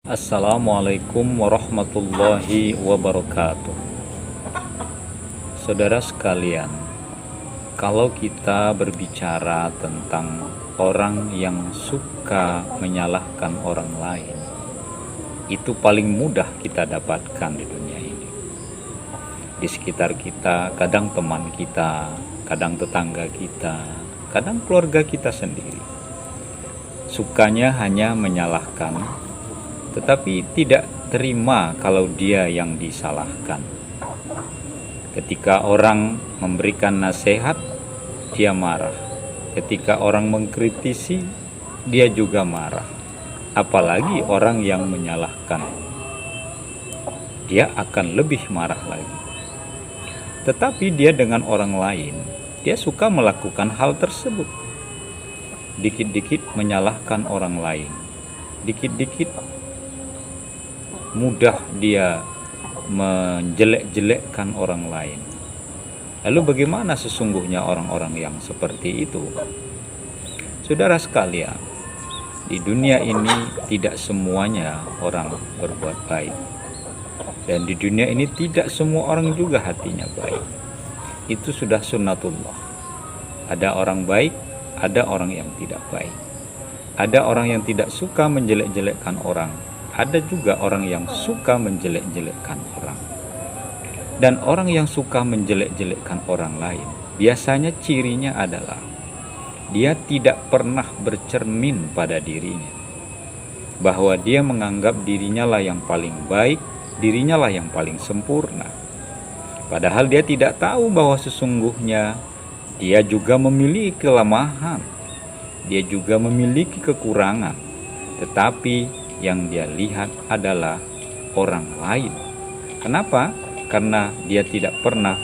Assalamualaikum warahmatullahi wabarakatuh. Saudara sekalian, kalau kita berbicara tentang orang yang suka menyalahkan orang lain, itu paling mudah kita dapatkan di dunia ini. Di sekitar kita, kadang teman kita, kadang tetangga kita, kadang keluarga kita sendiri. Sukanya hanya menyalahkan, tetapi tidak terima kalau dia yang disalahkan. Ketika orang memberikan nasihat, dia marah. Ketika orang mengkritisi, dia juga marah. Apalagi orang yang menyalahkan, dia akan lebih marah lagi. Tetapi dia dengan orang lain, dia suka melakukan hal tersebut. Dikit-dikit menyalahkan orang lain, dikit-dikit mudah dia menjelek-jelekkan orang lain. Lalu bagaimana sesungguhnya orang-orang yang seperti itu? Saudara sekalian, di dunia ini tidak semuanya orang berbuat baik. Dan di dunia ini tidak semua orang juga hatinya baik. Itu sudah sunnatullah. Ada orang baik, ada orang yang tidak baik. Ada orang yang tidak suka menjelek-jelekkan orang. Ada juga orang yang suka menjelek-jelekkan orang. Dan orang yang suka menjelek-jelekkan orang lain, biasanya cirinya adalah dia tidak pernah bercermin pada dirinya. Bahwa dia menganggap dirinya lah yang paling baik, dirinya lah yang paling sempurna. Padahal dia tidak tahu bahwa sesungguhnya dia juga memiliki kelemahan. Dia juga memiliki kekurangan. Tetapi yang dia lihat adalah orang lain. Kenapa? Karena dia tidak pernah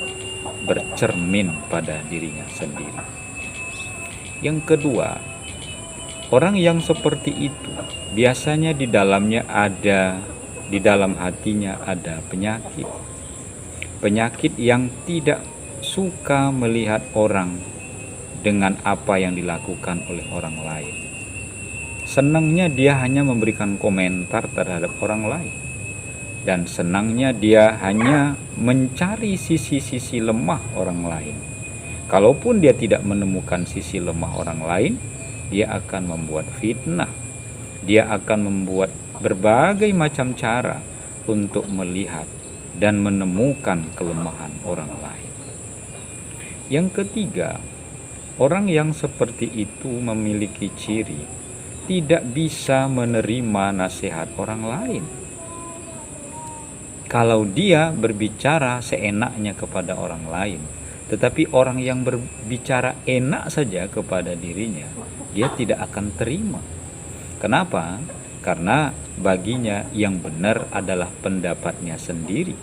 bercermin pada dirinya sendiri. Yang kedua, orang yang seperti itu biasanya di dalam hatinya ada penyakit. Penyakit yang tidak suka melihat orang dengan apa yang dilakukan oleh orang lain. Senangnya dia hanya memberikan komentar terhadap orang lain. Dan senangnya dia hanya mencari sisi-sisi lemah orang lain. Kalaupun dia tidak menemukan sisi lemah orang lain, dia akan membuat fitnah. Dia akan membuat berbagai macam cara untuk melihat dan menemukan kelemahan orang lain. Yang ketiga, orang yang seperti itu memiliki ciri tidak bisa menerima nasihat orang lain. Kalau dia berbicara seenaknya kepada orang lain, tetapi orang yang berbicara enak saja kepada dirinya, dia tidak akan terima. Kenapa? Karena baginya yang benar adalah pendapatnya sendiri.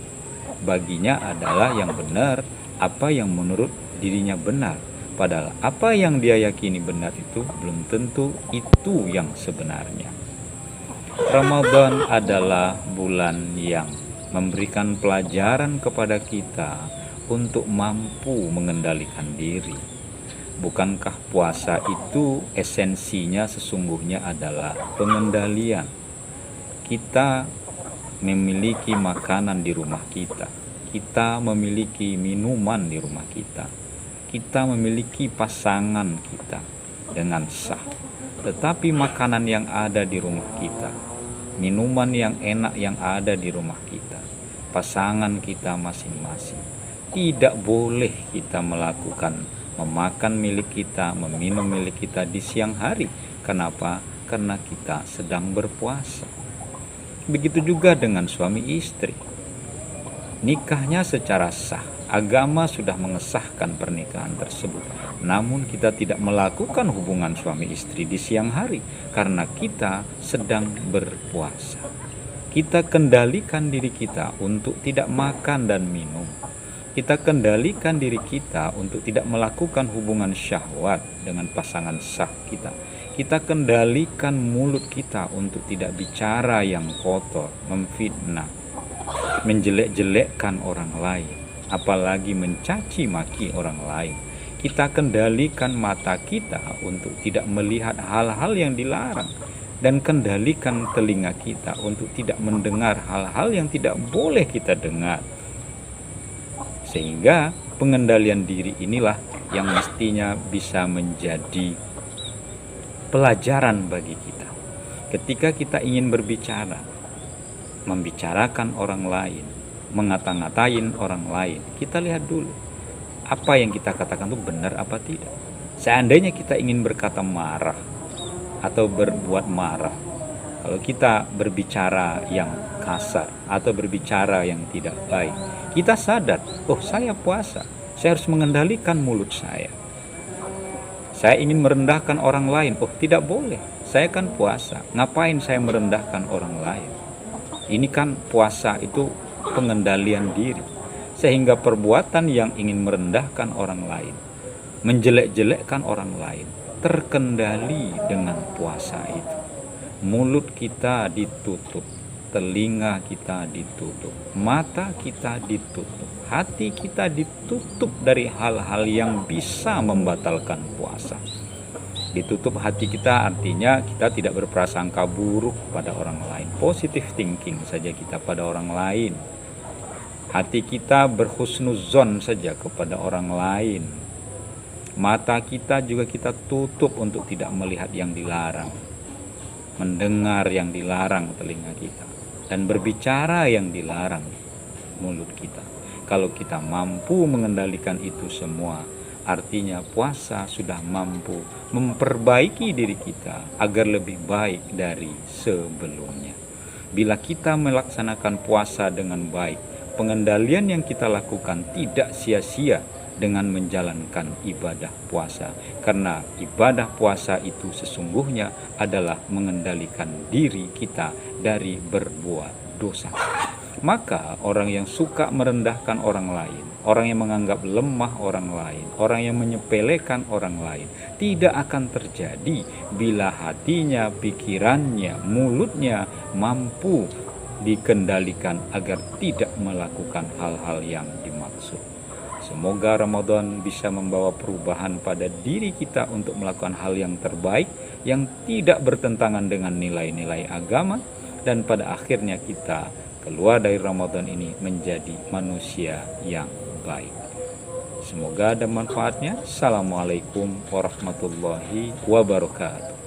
Baginya adalah yang benar apa yang menurut dirinya benar. Padahal apa yang dia yakini benar itu belum tentu itu yang sebenarnya. Ramadan adalah bulan yang memberikan pelajaran kepada kita untuk mampu mengendalikan diri. Bukankah puasa itu esensinya sesungguhnya adalah pengendalian? Kita memiliki makanan di rumah kita. Kita memiliki minuman di rumah kita. Kita memiliki pasangan kita dengan sah. Tetapi makanan yang ada di rumah kita, minuman yang enak yang ada di rumah kita, pasangan kita masing-masing, tidak boleh kita memakan milik kita, meminum milik kita di siang hari. Kenapa? Karena kita sedang berpuasa. Begitu juga dengan suami istri. Nikahnya secara sah, agama sudah mengesahkan pernikahan tersebut. Namun kita tidak melakukan hubungan suami istri di siang hari karena kita sedang berpuasa. Kita kendalikan diri kita untuk tidak makan dan minum. Kita kendalikan diri kita untuk tidak melakukan hubungan syahwat dengan pasangan sah kita. Kita kendalikan mulut kita untuk tidak bicara yang kotor, memfitnah, menjelek-jelekkan orang lain, apalagi mencaci maki orang lain. Kita kendalikan mata kita untuk tidak melihat hal-hal yang dilarang. dan kendalikan telinga kita untuk tidak mendengar hal-hal yang tidak boleh kita dengar. Sehingga pengendalian diri inilah yang mestinya bisa menjadi pelajaran bagi kita. Ketika kita ingin berbicara, membicarakan orang lain, mengata-ngatain orang lain, kita lihat dulu apa yang kita katakan itu benar apa tidak. Seandainya kita ingin berkata marah atau berbuat marah, kalau kita berbicara yang kasar atau berbicara yang tidak baik, kita sadar, oh saya puasa, saya harus mengendalikan mulut saya. Saya ingin merendahkan orang lain, oh tidak boleh, saya kan puasa, ngapain saya merendahkan orang lain. Ini kan puasa itu pengendalian diri, sehingga perbuatan yang ingin merendahkan orang lain, menjelek-jelekkan orang lain, terkendali dengan puasa itu. Mulut kita ditutup, telinga kita ditutup, mata kita ditutup, hati kita ditutup dari hal-hal yang bisa membatalkan puasa. Ditutup hati kita artinya kita tidak berprasangka buruk pada orang lain, positive thinking saja kita pada orang lain. Hati kita berhusnuzon saja kepada orang lain. Mata kita juga kita tutup untuk tidak melihat yang dilarang, mendengar yang dilarang telinga kita, dan berbicara yang dilarang mulut kita. Kalau kita mampu mengendalikan itu semua, artinya puasa sudah mampu memperbaiki diri kita agar lebih baik dari sebelumnya. Bila kita melaksanakan puasa dengan baik, pengendalian yang kita lakukan tidak sia-sia dengan menjalankan ibadah puasa, karena ibadah puasa itu sesungguhnya adalah mengendalikan diri kita dari berbuat dosa. Maka orang yang suka merendahkan orang lain, orang yang menganggap lemah orang lain, orang yang menyepelekan orang lain, tidak akan terjadi bila hatinya, pikirannya, mulutnya mampu dikendalikan agar tidak melakukan hal-hal yang dimaksud. Semoga Ramadan bisa membawa perubahan pada diri kita untuk melakukan hal yang terbaik, yang tidak bertentangan dengan nilai-nilai agama, dan pada akhirnya kita keluar dari Ramadan ini menjadi manusia yang baik. Semoga ada manfaatnya. Assalamualaikum warahmatullahi wabarakatuh.